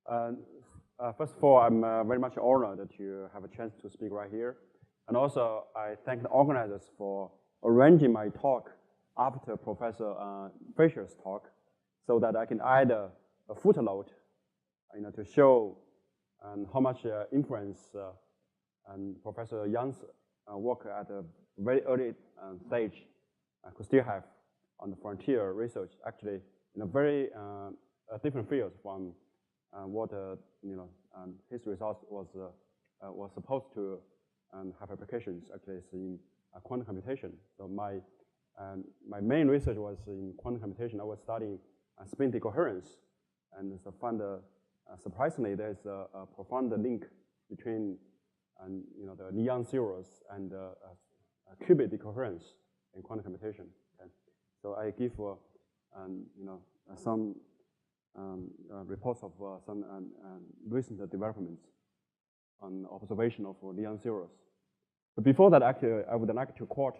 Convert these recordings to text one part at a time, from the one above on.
Uh, First of all, I'm very much honored that you have a chance to speak right here. And also, I thank the organizers for arranging my talk after Professor Fisher's talk so that I can add a footnote to show how much influence and Professor Yang's work at a very early stage could still have on the frontier research, actually in a very different fields from what his results was supposed to have applications. Actually, it's in quantum computation. So my main research was in quantum computation. I was studying spin decoherence, and so found surprisingly there's a profound link between the Nanyang zeros and qubit decoherence in quantum computation. Okay? So I give some reports of some recent developments on observation of Nanyang zeros. But before that, actually, I would like to quote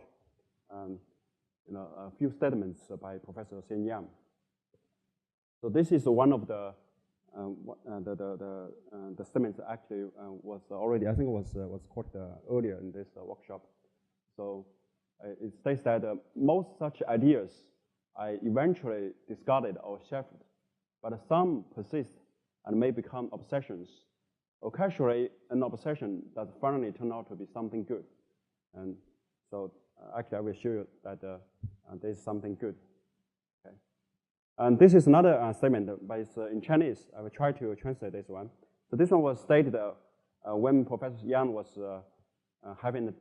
a few statements by Professor Xian Yang. So this is one of the statements actually was already, I think was quoted earlier in this workshop. So it states that most such ideas are eventually discarded or shelved, but some persist and may become obsessions. Occasionally, an obsession does finally turn out to be something good. And so actually, I will show you that there is something good. Okay. And this is another statement, but it's in Chinese. I will try to translate this one. So this one was stated when Professor Yang was having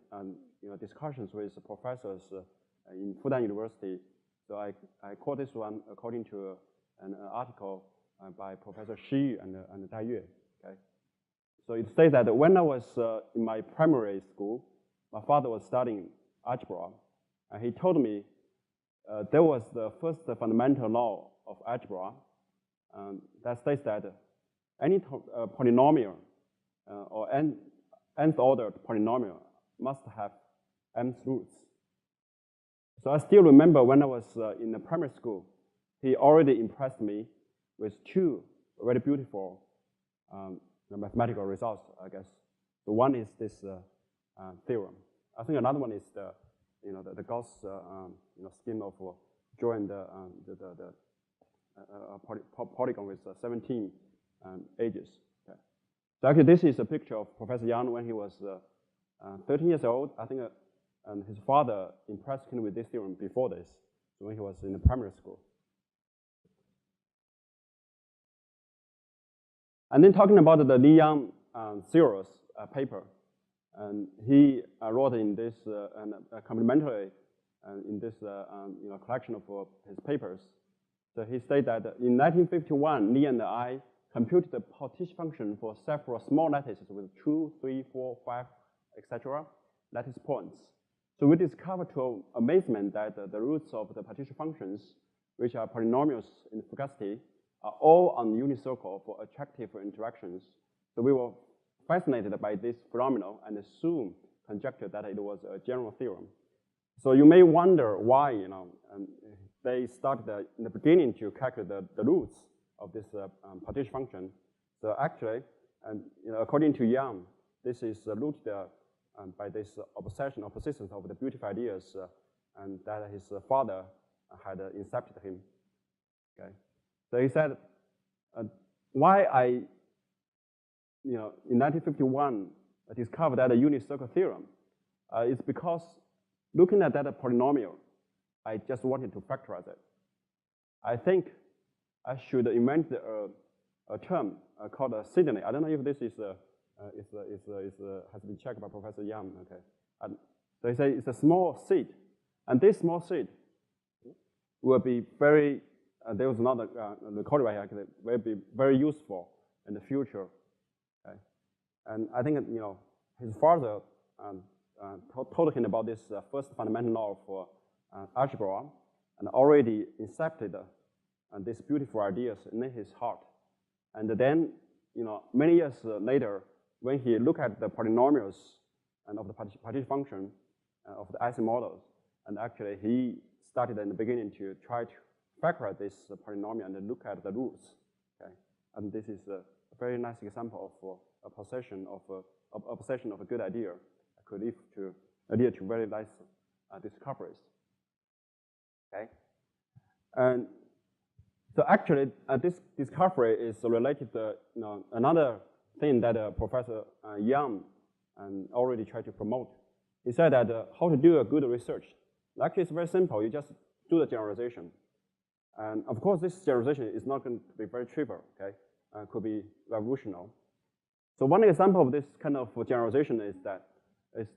discussions with professors in Fudan University. So I quote this one according to an article by Professor Shi and Dai Yue. Okay? So it states that when I was in my primary school, my father was studying algebra, and he told me there was the first fundamental law of algebra that states that any polynomial or nth order polynomial must have mth roots. So I still remember when I was in the primary school, he already impressed me with two very beautiful mathematical results, I guess. So one is this theorem. I think another one is the Gauss scheme of drawing the polygon with 17 edges. Okay. So actually, this is a picture of Professor Yang when he was 13 years old. I think and his father impressed him with this theorem before this, when he was in the primary school. And then talking about the Nanyang zeros paper, and he wrote in this complementary in this collection of his papers. So he stated that in 1951, Li and I computed the partition function for several small lattices with 2, 3, 4, 5, etc. lattice points. So we discovered to amazement that the roots of the partition functions, which are polynomials in fugacity, are all on the unit circle for attractive interactions. So we were fascinated by this phenomenon and soon conjectured that it was a general theorem. So you may wonder why they started in the beginning to calculate the roots of this partition function. So actually, according to Yang, this is rooted by this obsession or persistence of the beautiful ideas and that his father had incepted him. Okay. So he said, why I, in 1951, discovered that unit circle theorem is because looking at that polynomial, I just wanted to factorize it. I think I should invent a term called a Sydney. I don't know if this is has been checked by Professor Yang. Okay, so he said it's a small seed, and this small seed will be very. There was another recorded right here. Actually, will be very useful in the future. Okay, and I think his father told him about this first fundamental law for algebra, and already incepted these beautiful ideas in his heart. And then, many years later, when he looked at the polynomials and of the partition function of the IC models, and actually he started in the beginning to try to factorize this polynomial and look at the roots. Okay, and this is a very nice example of a possession of a good idea could lead to very nice discoveries. Okay, and so actually this discovery is related to another thing that Professor Yang already tried to promote. He said that how to do a good research. Actually, it's very simple. You just do the generalization. And of course, this generalization is not going to be very trivial, okay? Could be revolutionary. So one example of this kind of generalization is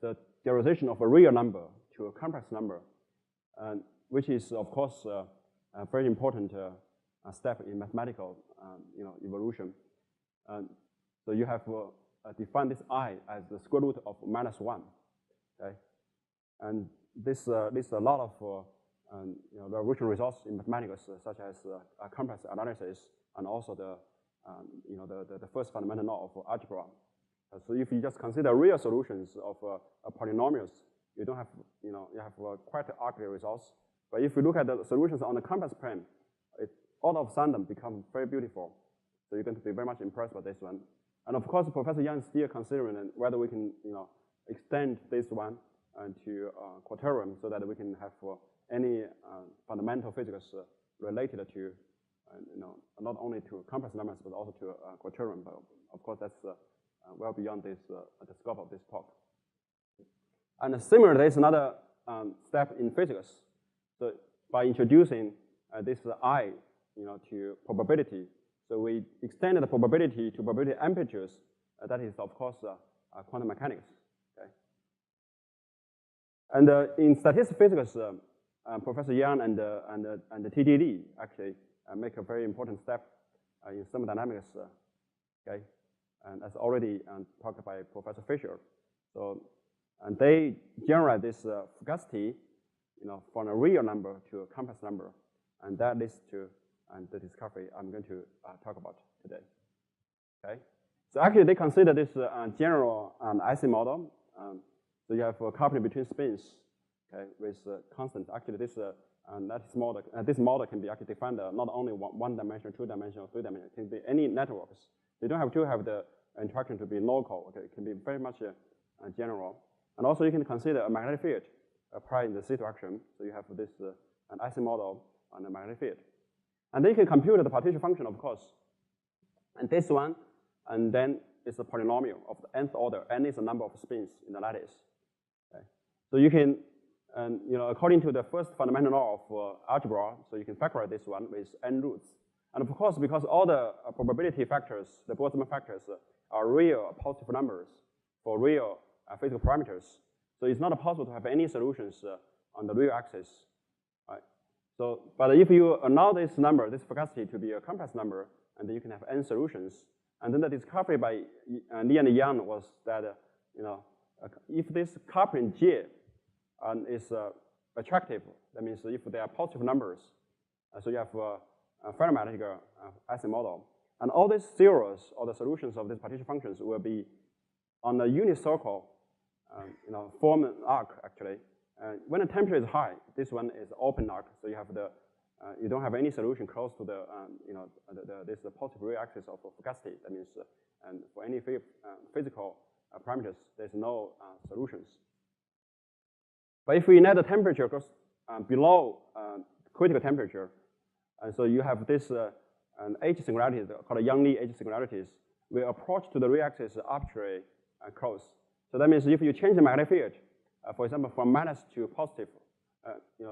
the generalization of a real number to a complex number, which is, of course, a very important step in mathematical evolution. So you have defined this I as the square root of -1, okay? And this leads a lot of revolutionary results in mathematics, such as complex analysis and also the first fundamental law of algebra. So if you just consider real solutions of polynomials, you don't have you have quite ugly results. But if you look at the solutions on the complex plane, all of a sudden become very beautiful. So you're going to be very much impressed by this one. And of course, Professor Yang is still considering whether we can extend this one to quaternion so that we can have any fundamental physics related to not only to complex numbers but also to quaternion. But of course, that's well beyond this the scope of this talk. And similarly, there's another step in physics. So by introducing this I to probability, so we extended the probability to probability amplitudes. That is, of course, quantum mechanics. Okay. And in statistical physics, Professor Yang and the TDD actually make a very important step in thermodynamics. Okay, and as already talked by Professor Fisher. So, and they generate this fugacity, from a real number to a complex number, and that leads to the discovery I'm going to talk about today. Okay, so actually they consider this general IC model. So you have a coupling between spins, okay, with constants. Actually, this model can be actually defined not only one dimension, two dimension, or three dimension. It can be any networks. You don't have to have the interaction to be local. Okay, it can be very much general. And also you can consider a magnetic field applied in the z direction. So you have this an IC model on the magnetic field. And then you can compute the partition function, of course. And this one, and then it's a polynomial of the nth order. N is the number of spins in the lattice. Okay. So you can, according to the first fundamental law of algebra, so you can factorize this one with n roots. And of course, because all the probability factors, the Boltzmann factors, are real positive numbers for real physical parameters, so it's not possible to have any solutions on the real axis. Right? So, but if you allow this number, this fugacity, to be a complex number, and then you can have n solutions. And then the discovery by Li and Yang was that if this coupling J is attractive, that means if they are positive numbers, so you have a ferromatic IC model, and all these zeros or the solutions of these partition functions will be on the unit circle, form an arc actually. When the temperature is high, this one is open arc, so you have you don't have any solution close to this positive real axis of fugacity. That means, and for any physical parameters, there's no solutions. But if we let the temperature goes below critical temperature, and so you have this H singularities called Yang-Lee H singularities, will approach to the real axis arbitrarily close. So that means if you change the magnetic field, for example, from minus to positive,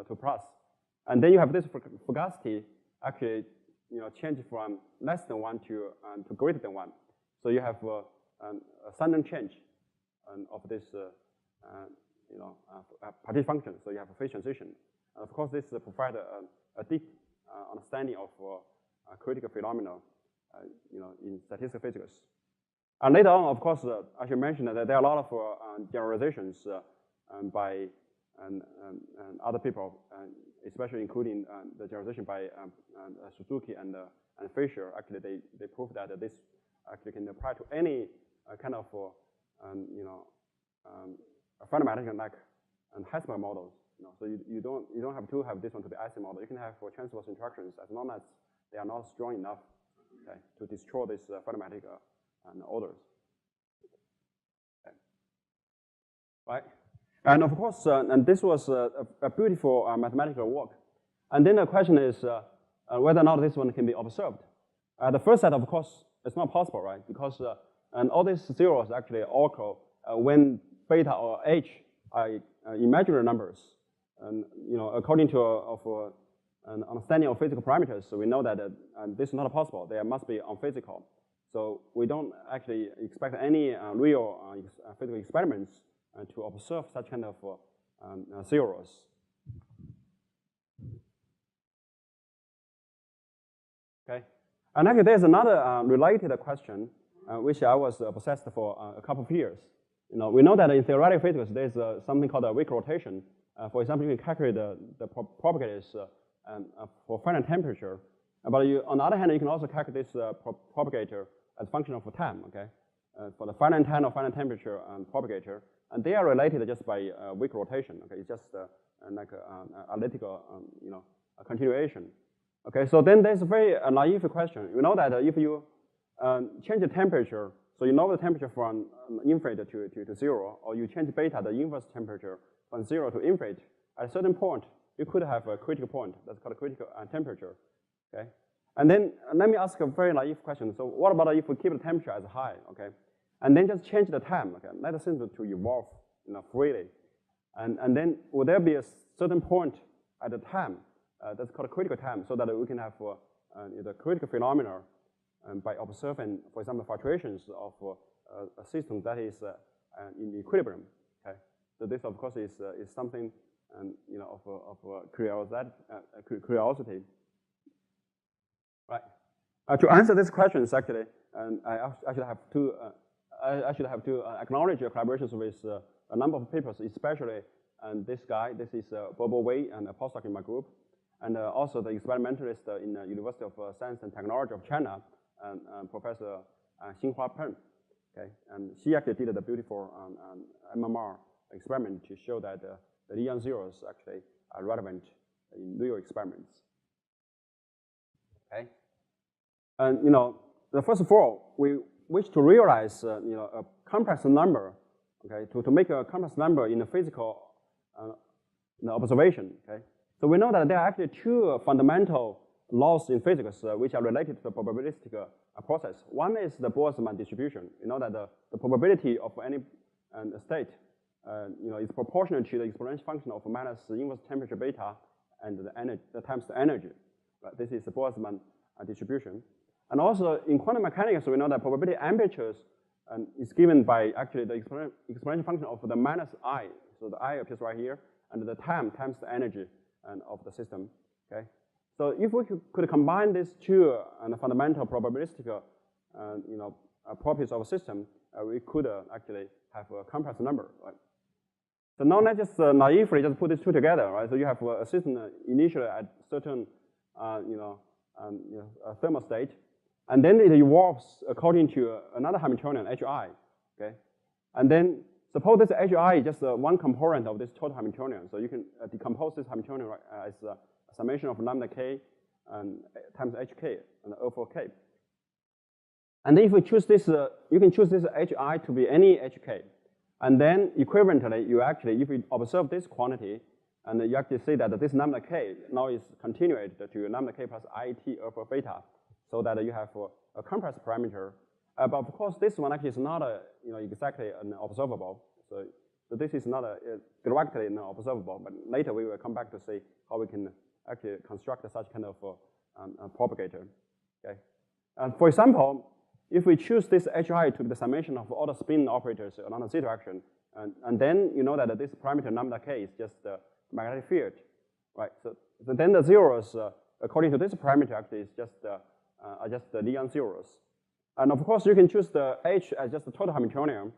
to plus, and then you have this fugacity actually, change from less than 1 to greater than 1. So you have a sudden change of this, partition function. So you have a phase transition. And of course, this provides a deep understanding of critical phenomena, in statistical physics. And later on, of course, I should mention that there are a lot of generalizations by other people, especially including the generalization by Suzuki and Fisher. Actually, they proved that this actually can apply to any kind of ferromatic and Heisenberg models. So you don't have to have this one to be IC model. You can have transverse interactions as long as they are not strong enough. okay, to destroy these phylogenetic orders. Okay. Right? And of course, and this was a beautiful mathematical work. And then the question is whether or not this one can be observed. The first set, of course, it's not possible, right? Because and all these zeros actually occur when beta or h are imaginary numbers. And according to an understanding of physical parameters, so we know that this is not possible. They must be unphysical. So we don't actually expect any real physical experiments to observe such kind of zeros. Okay, and actually there's another related question which I was obsessed for a couple of years. We know that in theoretical physics there's something called a weak rotation. For example, you can calculate the propagators for finite temperature. But on the other hand, you can also calculate this propagator as a function of time. Okay, for the finite time or finite temperature propagator, and they are related just by weak rotation. Okay, it's just like elliptical, a continuation. Okay, so then there's a very naive question. You know that if you change the temperature, so you lower the temperature from infinite to 0, or you change beta, the inverse temperature, from 0 to infinite, at a certain point, you could have a critical point. That's called a critical temperature. Okay, and then let me ask a very naive question. So what about if we keep the temperature as high? Okay, and then just change the time. Okay, let the system to evolve freely, and then would there be a certain point at the time that's called a critical time, so that we can have the critical phenomena by observing, for example, fluctuations of a system that is in equilibrium. Okay, so this, of course, is something of curiosity. Right. To answer this question, actually, I should have to acknowledge your collaborations with a number of papers, especially this guy. This is Bobo Wei and a postdoc in my group, and also the experimentalist in the University of Science and Technology of China, Professor Xinhua Peng. Okay, and she actually did a beautiful MMR experiment to show that the Liang zeros actually are relevant in real experiments. Okay, and first of all, we wish to realize a complex number. Okay, to make a complex number in a physical observation. Okay, so we know that there are actually two fundamental laws in physics which are related to the probabilistic process. One is the Boltzmann distribution. You know that the probability of any state is proportional to the exponential function of minus the inverse temperature beta and the energy times the energy. Right? This is the Boltzmann distribution. And also in quantum mechanics, we know that probability amplitudes is given by actually the exponential function of the minus I. So the I appears right here, and the time times the energy of the system. Okay. So if we could combine these two fundamental probabilistic properties of a system, we could actually have a complex number. Right? So now let's just naively just put these two together. Right? So you have a system initially at certain thermal state, and then it evolves according to another Hamiltonian, Hi. Okay, and then suppose this Hi is just one component of this total Hamiltonian. So you can decompose this Hamiltonian as a summation of lambda k times hk and O for k. And then if we choose this, you can choose this Hi to be any hk. And then equivalently, you actually, if you observe this quantity, and you actually see that this lambda k now is continued to lambda k plus it over beta, so that you have a complex parameter. But of course, this one actually is not exactly observable. So this is not directly observable. But later we will come back to see how we can actually construct such kind of propagator. Okay. For example, if we choose this Hi to be the summation of all the spin operators along the z direction, and then you know that this parameter lambda k is just the magnetic field, right? So then the zeros, according to this parameter, actually is just are just the Liang zeros. And of course, you can choose the h as just the total Hamiltonian,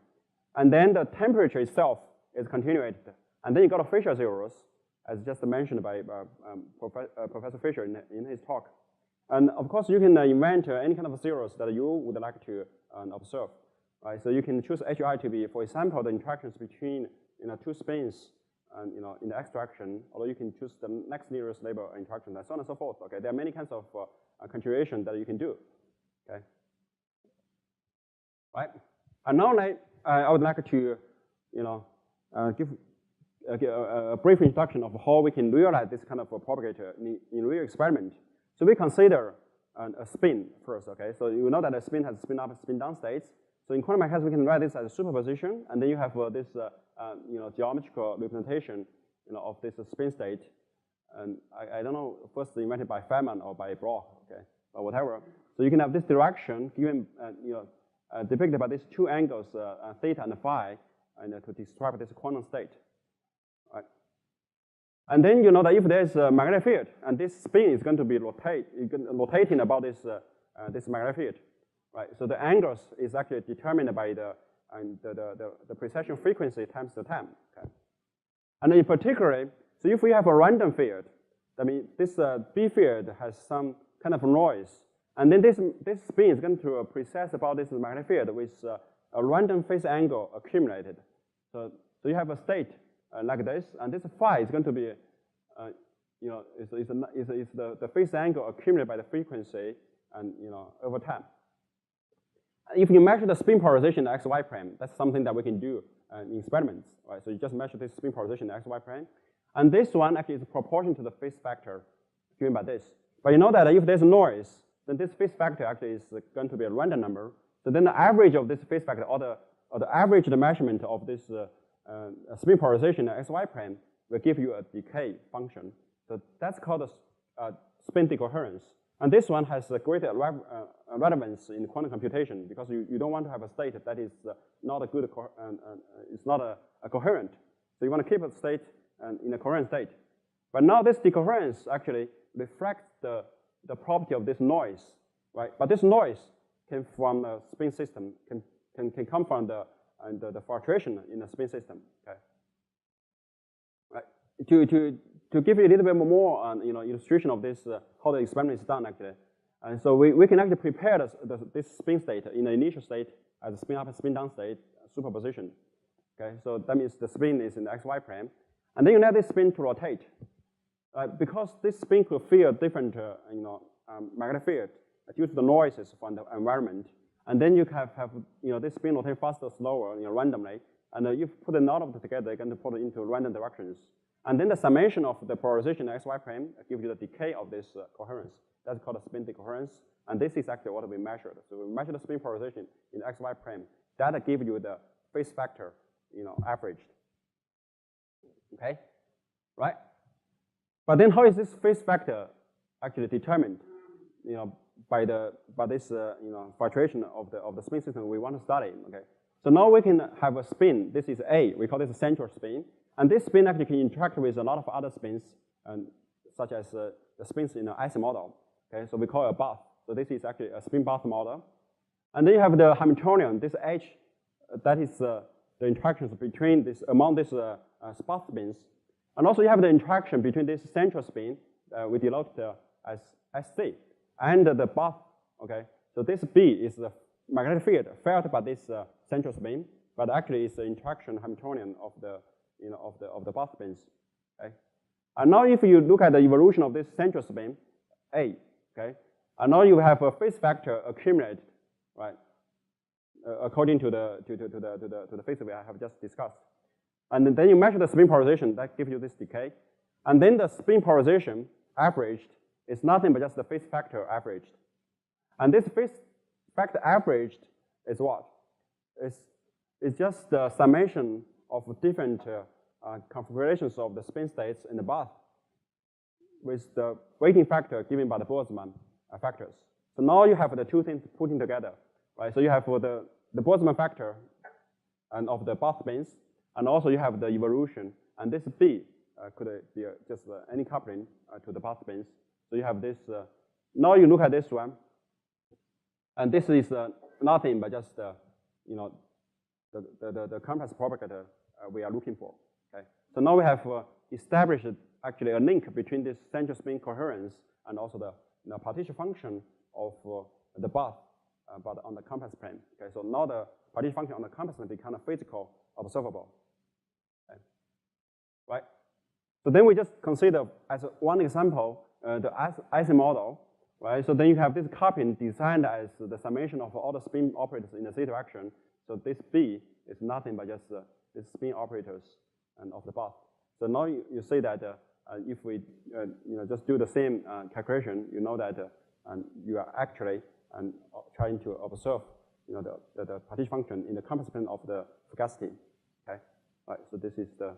and then the temperature itself is continuated, and then you got a Fisher zeros, as just mentioned by Professor Fisher in his talk. And of course, you can invent any kind of zeros that you would like to observe. Right? So you can choose Hi to be, for example, the interactions between two spins in the x direction, or you can choose the next nearest neighbor interaction, and so on and so forth. Okay, there are many kinds of continuation that you can do. Okay. Right. And now I would like to, give a brief introduction of how we can realize this kind of a propagator in real experiment. So we consider a spin first, okay? So you know that a spin has spin up, spin down states. So in quantum mechanics, we can write this as a superposition, and then you have this, geometrical representation, of this spin state. And I don't know, first invented by Feynman or by Bloch, okay, or whatever. So you can have this direction given, depicted by these two angles, theta and phi, and to describe this quantum state. Right. And then you know that if there's a magnetic field, and this spin is going to be rotating about this magnetic field, right? So the angles is actually determined by the precession frequency times the time. Okay. And in particular, so if we have a random field, that means this B field has some kind of noise, and then this spin is going to precess about this magnetic field with a random phase angle accumulated. So you have a state like this, and this phi is going to be, is the phase angle accumulated by the frequency, and over time. If you measure the spin polarization in xy prime, that's something that we can do in experiments, right? So you just measure this spin polarization in xy prime, and this one actually is proportional to the phase factor given by this. But you know that if there's noise, then this phase factor actually is going to be a random number. So then the average of this phase factor, or the average the measurement of this spin polarization in xy prime will give you a decay function. So that's called a spin decoherence. And this one has a greater relevance in quantum computation because you don't want to have a state that is not a good, it's not a coherent. So you want to keep a state in a coherent state. But now this decoherence actually reflects the property of this noise, right? But this noise came from a spin system, can come from the fluctuation in a spin system, okay? Right. To give you a little bit more illustration of this, how the experiment is done actually. And so we can actually prepare this spin state in the initial state as a spin up and spin down state superposition. Okay, so that means the spin is in the xy plane, and then you let this spin to rotate. Because this spin could feel different, magnetic field due to the noises from the environment, and then you have this spin rotate faster, slower, randomly, and you put a lot of them together, you're going to put it into random directions. And then the summation of the polarization in xy plane gives you the decay of this coherence. That's called a spin decoherence. And this is actually what we measured. So we measured the spin polarization in xy plane. That gives you the phase factor, averaged. Okay, right? But then how is this phase factor actually determined? By this fluctuation of the spin system we want to study. Okay. So now we can have a spin. This is A. We call this a central spin. And this spin actually can interact with a lot of other spins, such as the spins in the IC model. Okay, so we call it a bath. So this is actually a spin bath model. And then you have the Hamiltonian, this H, that is the interactions between among these spot spins. And also you have the interaction between this central spin, we denote as SC, and the bath. Okay, so this B is the magnetic field felt by this central spin, but actually it's the interaction Hamiltonian of the of the bath spins. Okay, and now if you look at the evolution of this central spin, A, okay, and now you have a phase factor accumulate, right, according to the phase we have just discussed, and then you measure the spin polarization that gives you this decay, and then the spin polarization averaged is nothing but just the phase factor averaged, and this phase factor averaged is what? It's just the summation of different configurations of the spin states in the bath with the weighting factor given by the Boltzmann factors. So now you have the two things putting together, right? So you have the Boltzmann factor and of the bath spins, and also you have the evolution, and this B could be just any coupling to the bath spins. So you have this, now you look at this one, and this is nothing but just the compressed propagator we are looking for. Okay, so now we have established actually a link between this central spin coherence and also the partition function of the bath, but on the compass plane. Okay, so now the partition function on the compass plane becomes physical observable. Okay. Right. So then we just consider as one example the IC model, right? So then you have this coupling designed as the summation of all the spin operators in the z direction. So this B is nothing but just the spin operators and of the bus. So now you say that if we just do the same calculation, you know that you are actually trying to observe the partition function in the compass plane of the fugacity. Okay, right. So this is the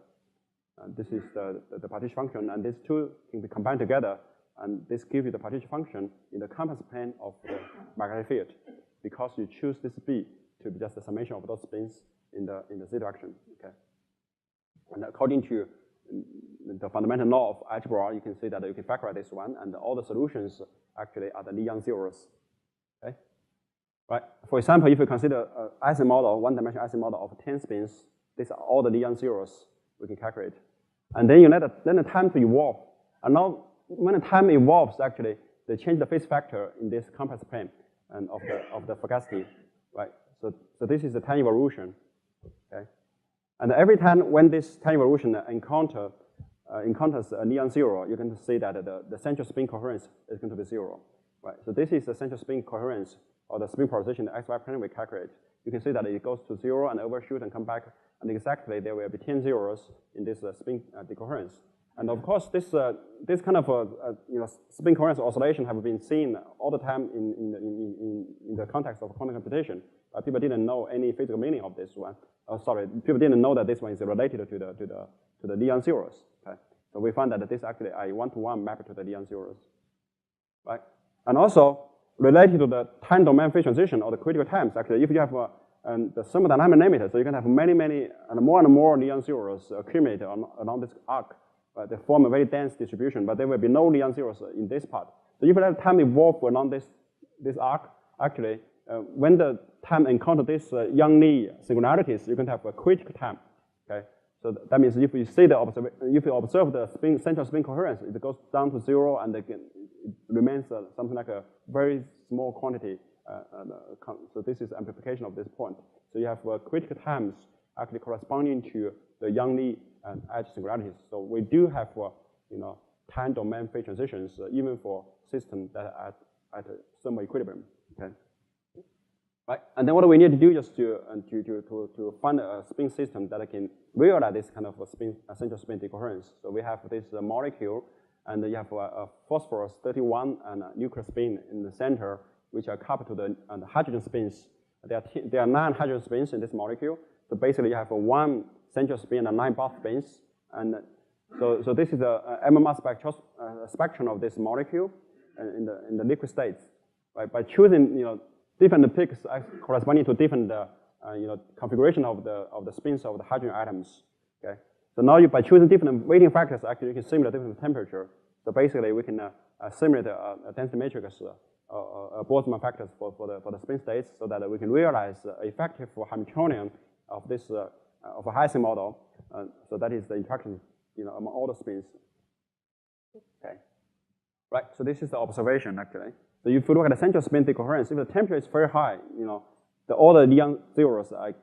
partition function, and these two can be combined together, and this gives you the partition function in the compass plane of the magnetic field, because you choose this B to be just the summation of those spins in the z direction. Okay, and according to the fundamental law of algebra, you can see that you can factorize this one, and all the solutions actually are the Nanyang zeros. Okay, right. For example, if you consider an IC model, one-dimensional IC model of 10 spins, these are all the Nanyang zeros we can calculate, and then you let the time to evolve. And now, when the time evolves, actually, they change the phase factor in this compass plane and of the fugacity, right? So this is the time evolution. Okay. And every time when this time evolution encounters a Nanyang zero, you can see that the central spin coherence is going to be 0. Right? So this is the central spin coherence, or the spin polarization in the xy plane we calculate. You can see that it goes to 0 and overshoot and come back, and exactly there will be 10 zeros in this spin decoherence. And of course, this kind of spin coherence oscillation have been seen all the time in the context of quantum computation. People didn't know any physical meaning of this one. People didn't know that this one is related to the Nanyang zeros. Okay? So we found that this actually a one-to-one map to the Nanyang zeros, right? And also related to the time domain phase transition or the critical times. Actually, if you have the thermodynamic limiter, so you can have many and more Nanyang zeros accumulate along this arc. Right? They form a very dense distribution, but there will be no Nanyang zeros in this part. So if you let time evolve along this arc, actually, when the time encounter these Yang-Lee singularities, you can have a critical time. Okay, so that means if you see if you observe the central spin coherence, it goes down to 0, and it remains something like a very small quantity. So this is amplification of this point. So you have critical times actually corresponding to the Yang-Lee and edge singularities. So we do have time domain phase transitions even for systems that are at a thermal equilibrium. Okay. Right, and then what we need to do is to find a spin system that can realize this kind of central spin decoherence. So we have this molecule, and you have a phosphorus 31 and a nuclear spin in the center, which are coupled to the hydrogen spins. There are 9 hydrogen spins in this molecule. So basically, you have 1 central spin and 9 Barth spins, and so this is a MMR spectrum of this molecule in the liquid states. Right, by choosing different peaks corresponding to different configuration of the spins of the hydrogen atoms. Okay, so now by choosing different weighting factors, actually you can simulate different temperature. So basically we can simulate a density matrix Boltzmann factors for the spin states, so that we can realize effective Hamiltonian of this of a High-C model. So that is the interaction among all the spins. Okay, right. So this is the observation actually. So if you look at the central spin decoherence, if the temperature is very high, all the Nanyang zeros are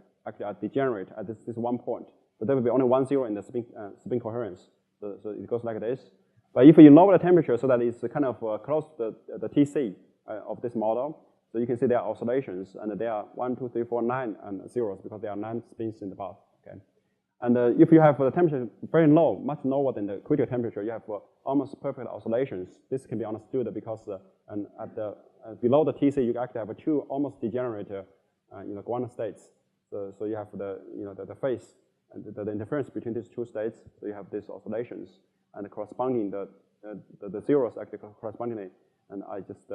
degenerate at this one point. So there will be only 1 zero in the spin coherence. So it goes like this. But if you lower the temperature so that it's kind of close to the TC of this model, so you can see there are oscillations, and there are 1, 2, 3, 4, 9 and zeros, because there are 9 spins in the bath. Okay, and if you have the temperature very low, much lower than the critical temperature, you have almost perfect oscillations. This can be understood because below the TC, you actually have 2 almost degenerate quantum states. So you have the phase and the interference between these 2 states. So you have these oscillations, and corresponding the zeros actually correspondingly, and are just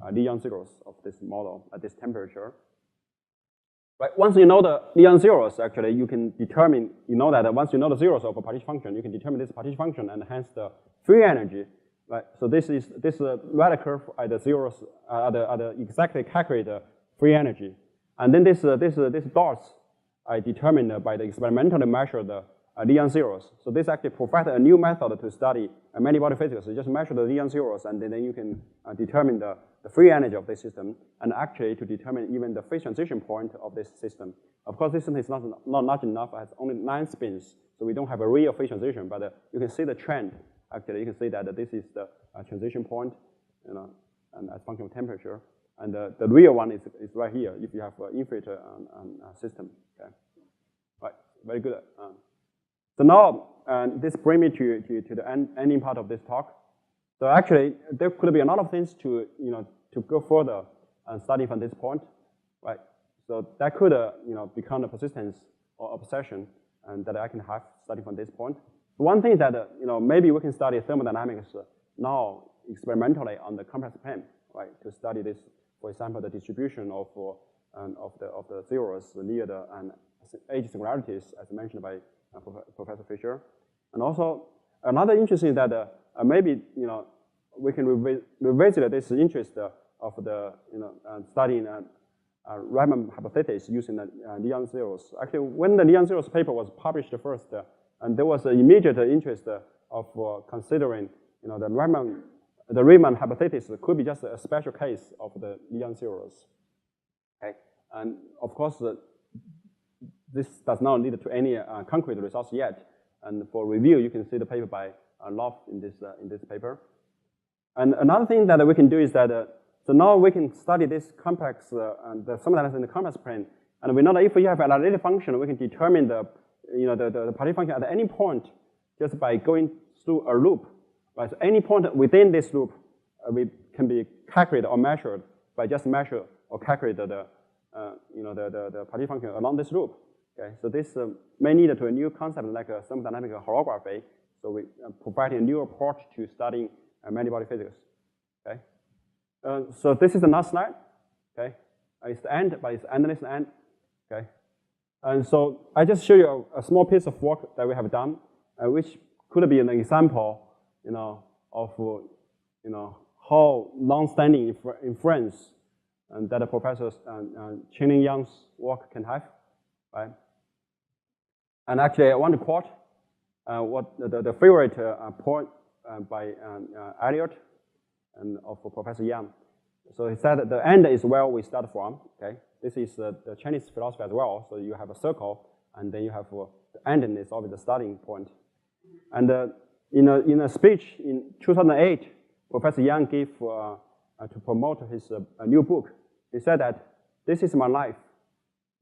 Nanyang zeros of this model at this temperature. Right. Once you know the Nanyang zeros, actually you can determine. That once you know the zeros of a partition function, you can determine this partition function and hence the free energy. Right. So this red curve at the zeros are the exactly calculated free energy, and then this dots are determined by the experimentally measured Nanyang zeros. So this actually provides a new method to study many-body physics. You just measure the Nanyang zeros, and then you can determine the free energy of this system, and actually to determine even the phase transition point of this system. Of course, this system is not large enough. It has only 9 spins, so we don't have a real phase transition. But you can see the trend. Actually, you can see that this is the transition point, and as function of temperature. And the real one is right here if you have an infinite system. Okay, right, very good. So now this brings me to the ending part of this talk. So actually, there could be a lot of things to go further and study from this point, right? So that could become a persistence or obsession and that I can have studying from this point. One thing that maybe we can study thermodynamics now experimentally on the complex plane, right? To study this, for example, the distribution of the zeros near the age singularities, as mentioned by Professor Fisher. And also another interesting that maybe we can revisit this interest of the studying Riemann hypothesis using the Nanyang zeros. Actually, when the Nanyang zeros paper was published first, and there was an immediate interest of considering the Riemann hypothesis could be just a special case of the Nanyang zeros. Okay, and of course this does not lead to any concrete results yet. And for review, you can see the paper by Loft in this paper. And another thing that we can do is that so now we can study this complex and the thermodynamics in the complex plane, and we know that if we have an analytic function, we can determine the partition function at any point just by going through a loop. Right? So any point within this loop we can be calculated or measured by just measure or calculate the partition function along this loop. Okay, so this may lead to a new concept like a thermodynamic holography. So we providing a new approach to studying many-body physics. Okay, so this is the last slide. Okay, it's the end, but it's endless end. Okay, and so I just show you a small piece of work that we have done, which could be an example, of how long-standing inference and that the professors Qinling Yang's work can have, right? And actually, I want to quote what the favorite point by Eliot and of Professor Yang. So he said that the end is where we start from. Okay, this is the Chinese philosophy as well. So you have a circle, and then you have the ending is always the starting point. And in a speech in 2008, Professor Yang gave to promote his new book. He said that this is my life.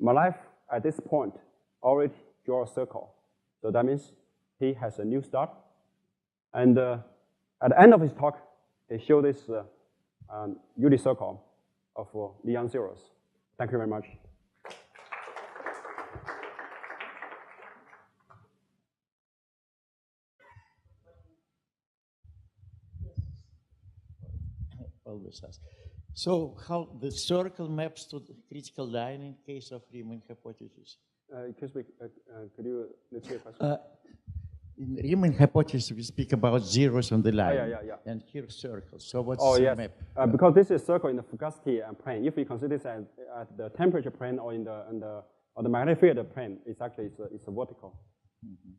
My life at this point already draw a circle. So that means he has a new start. And at the end of his talk, he showed this unit circle of Nanyang zeros. Thank you very much. Always ask. So how the circle maps to the critical line in case of Riemann hypothesis? Could you repeat your question? In Riemann hypothesis, we speak about zeros on the line. Yeah. And here circles. So what's the map? Because this is circle in the fugacity plane. If we consider this as at the temperature plane or in the magnetic field plane, it's actually it's a vertical. Mm-hmm.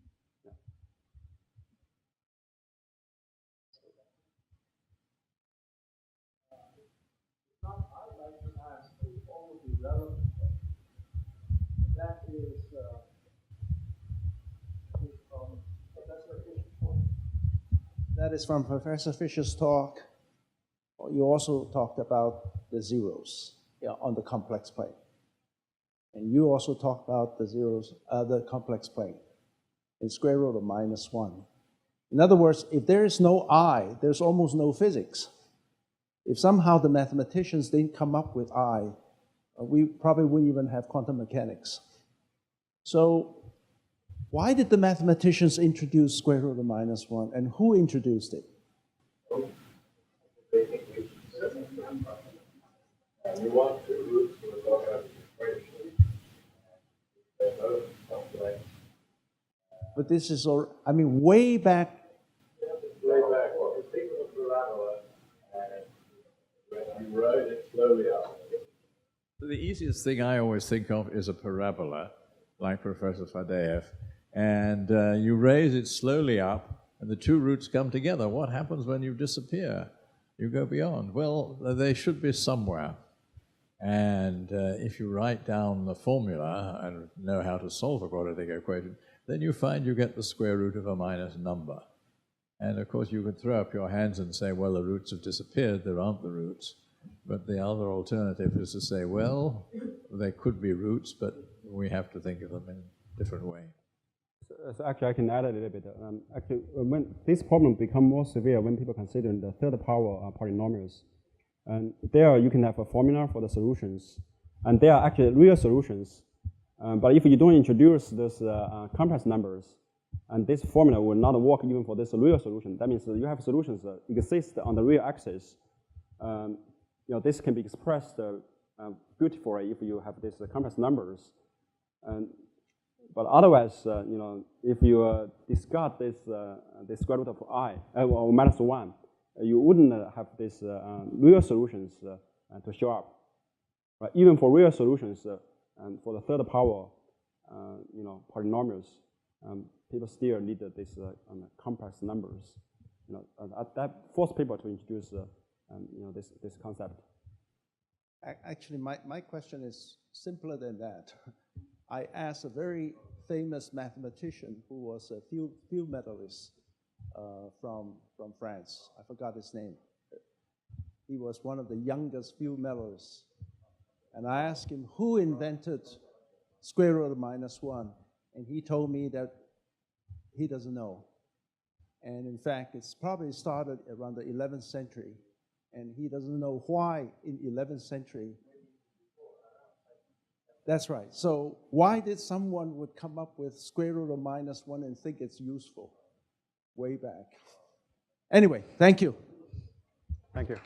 I'd like to ask a almost irrelevant question. That is from Professor Fisher's talk. That is from Professor Fisher's talk. You also talked about the zeros on the complex plane. And you also talked about the zeros, the complex plane, in square root of -1. In other words, if there is no I, there's almost no physics. If somehow the mathematicians didn't come up with I, we probably wouldn't even have quantum mechanics. So why did the mathematicians introduce square root of -1, and who introduced it? You want two roots to the logarithmic equation. But this is, way back. Way back, well, you think of a parabola, and when you rotate it slowly up. The easiest thing I always think of is a parabola, like Professor Fadeev, and you raise it slowly up, and the two roots come together. What happens when you disappear? You go beyond. Well, they should be somewhere. And if you write down the formula and know how to solve a quadratic equation, then you find you get the square root of a minus number. And of course, you could throw up your hands and say, well, the roots have disappeared, there aren't the roots. But the other alternative is to say, well, they could be roots, but we have to think of them in a different way. So actually, I can add a little bit. Actually, when this problem becomes more severe when people consider the third power polynomials. And there you can have a formula for the solutions. And they are actually real solutions. But if you don't introduce those complex numbers, and this formula will not work even for this real solution, that means that you have solutions that exist on the real axis. This can be expressed beautifully if you have these complex numbers. But otherwise, if you discard this square root of I or minus 1, you wouldn't have these real solutions to show up. Right? Even for real solutions and for the third power, polynomials, people still need these complex numbers. That forced people to introduce this concept. Actually, my question is simpler than that. I asked a very famous mathematician who was a field medalist from France. I forgot his name. He was one of the youngest field medalists. And I asked him who invented square root of minus 1. And he told me that he doesn't know. And in fact, it's probably started around the 11th century. And he doesn't know why in 11th century. That's right. So why did someone would come up with square root of minus 1 and think it's useful way back? Anyway, thank you. Thank you.